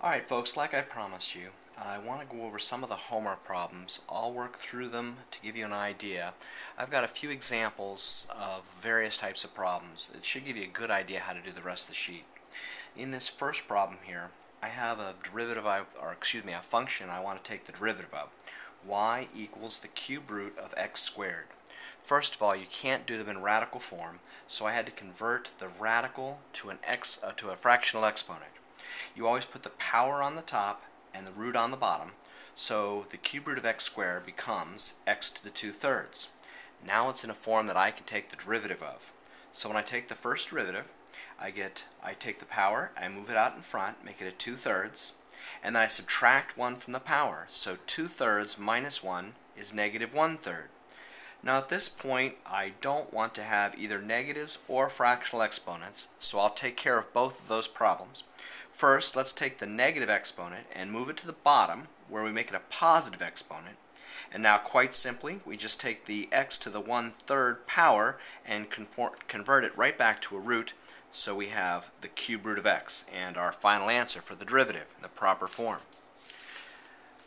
Alright folks, like I promised you, I want to go over some of the homework problems. I'll work through them to give you an idea. I've got a few examples of various types of problems. It should give you a good idea how to do the rest of the sheet. In this first problem here, I have a a function I want to take the derivative of. Y equals the cube root of x squared. First of all, you can't do them in radical form, so I had to convert the radical to a fractional exponent. You always put the power on the top and the root on the bottom, so the cube root of x squared becomes x to the 2/3. Now it's in a form that I can take the derivative of. So when I take the first derivative, I take the power, I move it out in front, make it a 2/3, and then I subtract 1 from the power. So 2/3 minus 1 is negative 1/3. Now at this point, I don't want to have either negatives or fractional exponents, so I'll take care of both of those problems. First, let's take the negative exponent and move it to the bottom where we make it a positive exponent. And now quite simply, we just take the x to the 1/3 power and convert it right back to a root, so we have the cube root of x and our final answer for the derivative in the proper form.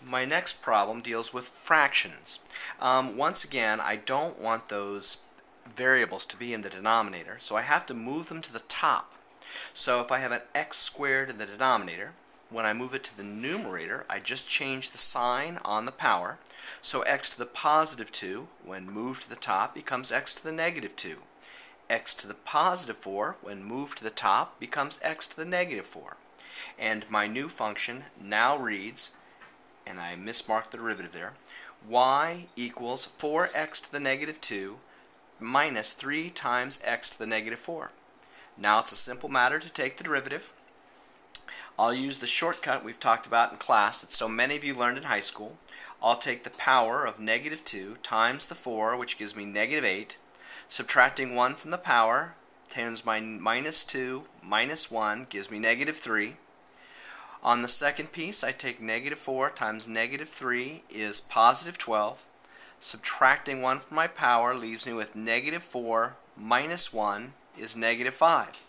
My next problem deals with fractions. Once again, I don't want those variables to be in the denominator, so I have to move them to the top. So if I have an x squared in the denominator, when I move it to the numerator, I just change the sign on the power. So x to the positive 2, when moved to the top, becomes x to the negative 2. X to the positive 4, when moved to the top, becomes x to the negative 4. And my new function now reads, and I mismarked the derivative there, y equals 4x to the negative 2 minus 3 times x to the negative 4. Now it's a simple matter to take the derivative. I'll use the shortcut we've talked about in class that so many of you learned in high school. I'll take the power of negative 2 times the 4, which gives me negative 8. Subtracting 1 from the power turns my minus 2 minus 1 gives me negative 3. On the second piece, I take negative 4 times negative 3 is positive 12. Subtracting 1 from my power leaves me with negative 4 minus 1 is negative 5.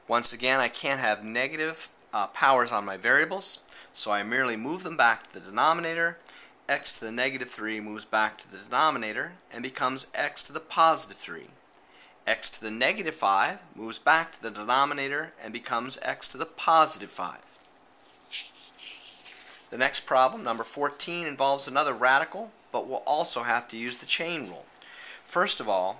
Once again, I can't have negative powers on my variables, so I merely move them back to the denominator. X to the negative 3 moves back to the denominator and becomes x to the positive 3. X to the negative 5 moves back to the denominator and becomes x to the positive 5. The next problem, number 14, involves another radical, but we'll also have to use the chain rule. First of all,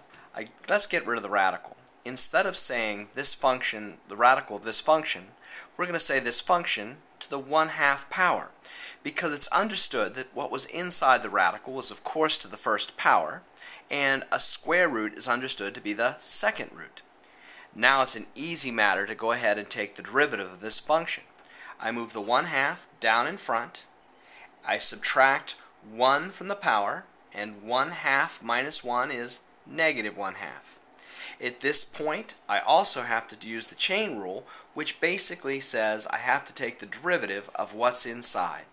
let's get rid of the radical. Instead of saying this function, the radical of this function, we're going to say this function to the 1/2 power, because it's understood that what was inside the radical was of course to the first power, and a square root is understood to be the second root. Now it's an easy matter to go ahead and take the derivative of this function. I move the 1/2 down in front, I subtract 1 from the power, and 1/2 minus 1 is negative 1/2. At this point, I also have to use the chain rule, which basically says I have to take the derivative of what's inside.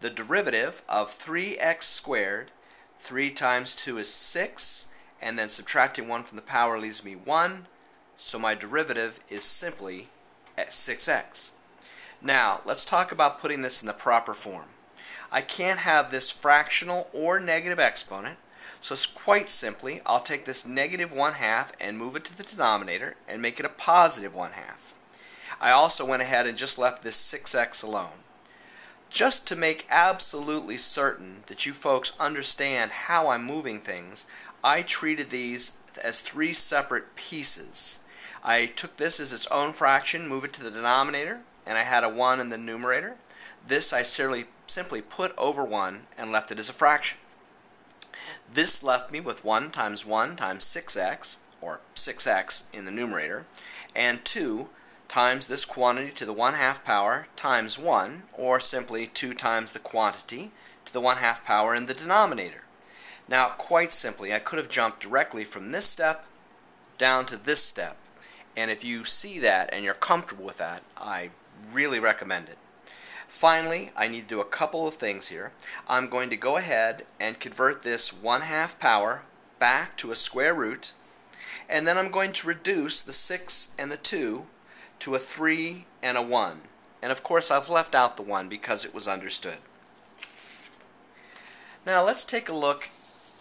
The derivative of 3x squared, 3 times 2 is 6, and then subtracting 1 from the power leaves me 1, so my derivative is simply 6x. Now, let's talk about putting this in the proper form. I can't have this fractional or negative exponent, so quite simply, I'll take this negative 1/2 and move it to the denominator and make it a positive 1/2. I also went ahead and just left this 6x alone. Just to make absolutely certain that you folks understand how I'm moving things, I treated these as 3 separate pieces. I took this as its own fraction, move it to the denominator, and I had a 1 in the numerator. This I simply put over 1 and left it as a fraction. This left me with 1 times 6x, or 6x in the numerator, and 2 times this quantity to the 1/2 power times 1, or simply 2 times the quantity to the 1/2 power in the denominator. Now, quite simply, I could have jumped directly from this step down to this step, and if you see that and you're comfortable with that, I really recommend it. Finally, I need to do a couple of things here. I'm going to go ahead and convert this 1/2 power back to a square root, and then I'm going to reduce the 6 and the 2 to a 3 and a 1. And of course I've left out the 1 because it was understood. Now let's take a look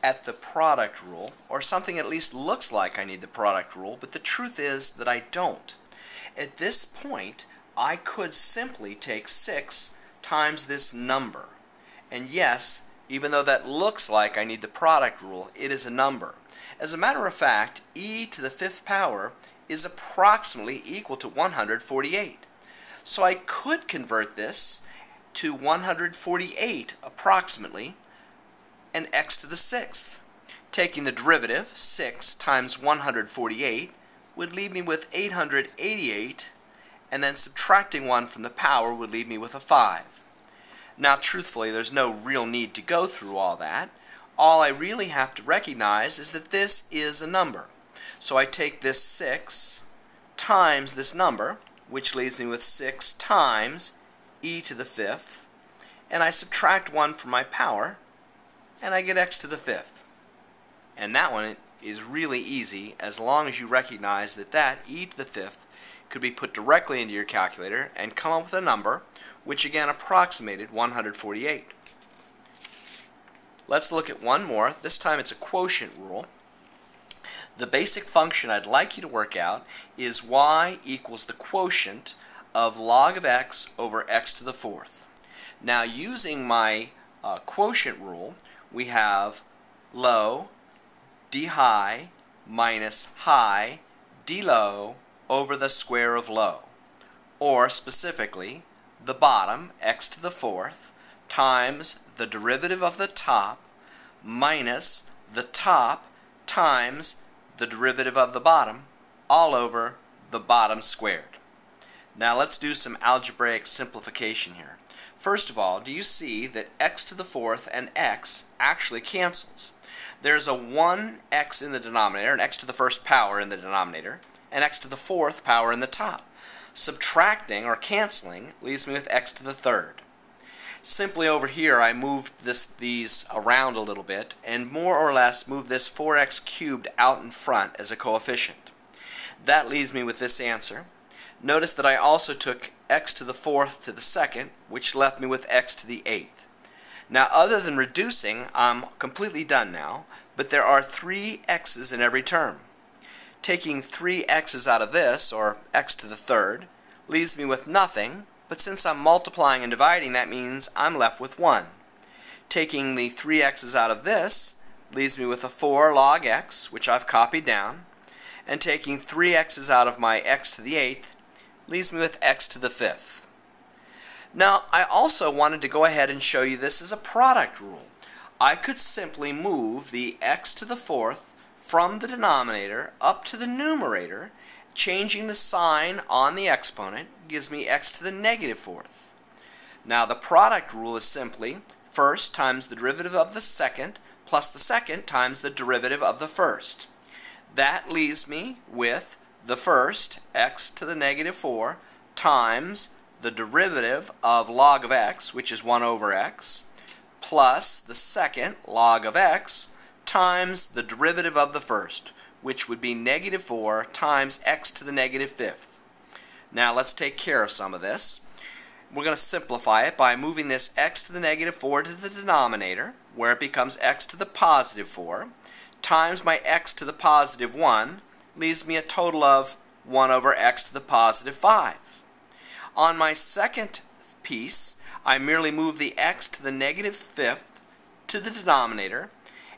at the product rule, or something at least looks like I need the product rule, but the truth is that I don't. At this point, I could simply take 6 times this number. And yes, even though that looks like I need the product rule, it is a number. As a matter of fact, e to the 5th power is approximately equal to 148. So I could convert this to 148 approximately, and x to the 6th. Taking the derivative, 6 times 148, would leave me with 888, and then subtracting 1 from the power would leave me with a 5. Now truthfully, there's no real need to go through all that. All I really have to recognize is that this is a number. So I take this 6 times this number, which leaves me with 6 times e to the 5th, and I subtract 1 from my power, and I get x to the 5th. And that one is really easy as long as you recognize that e to the 5th could be put directly into your calculator and come up with a number which again approximated 148. Let's look at one more. This time it's a quotient rule. The basic function I'd like you to work out is y equals the quotient of log of x over x to the 4th. Now using my quotient rule, we have low d high minus high d low over the square of low, or specifically the bottom x to the 4th times the derivative of the top minus the top times the derivative of the bottom all over the bottom squared. Now let's do some algebraic simplification here. First of all, do you see that x to the 4th and x actually cancels? There's a 1x in the denominator, and x to the 1st power in the denominator, and x to the 4th power in the top. Subtracting, or canceling, leaves me with x to the 3rd. Simply over here I moved these around a little bit, and more or less moved this 4x cubed out in front as a coefficient. That leaves me with this answer. Notice that I also took x to the 4th to the 2nd, which left me with x to the 8th. Now other than reducing, I'm completely done now, but there are 3 x's in every term. Taking 3 x's out of this, or x to the 3rd, leaves me with nothing, but since I'm multiplying and dividing, that means I'm left with 1. Taking the 3 x's out of this leaves me with a 4 log x, which I've copied down, and taking 3 x's out of my x to the 8th leaves me with x to the 5th. Now, I also wanted to go ahead and show you this as a product rule. I could simply move the x to the 4th from the denominator up to the numerator. Changing the sign on the exponent gives me x to the negative 4th. Now, the product rule is simply first times the derivative of the 2nd plus the 2nd times the derivative of the 1st. That leaves me with the first, x to the negative 4, times the derivative of log of x, which is 1 over x, plus the second, log of x, times the derivative of the first, which would be negative 4 times x to the negative 5th. Now let's take care of some of this. We're going to simplify it by moving this x to the negative 4 to the denominator, where it becomes x to the positive 4, times my x to the positive 1, leaves me a total of 1 over x to the positive 5. On my second piece, I merely move the x to the negative 5th to the denominator,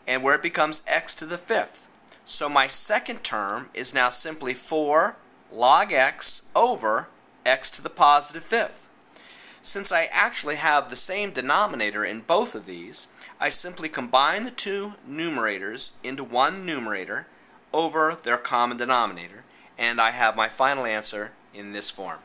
and where it becomes x to the 5th. So my second term is now simply 4 log x over x to the positive 5th. Since I actually have the same denominator in both of these, I simply combine the two numerators into one numerator over their common denominator, and I have my final answer in this form.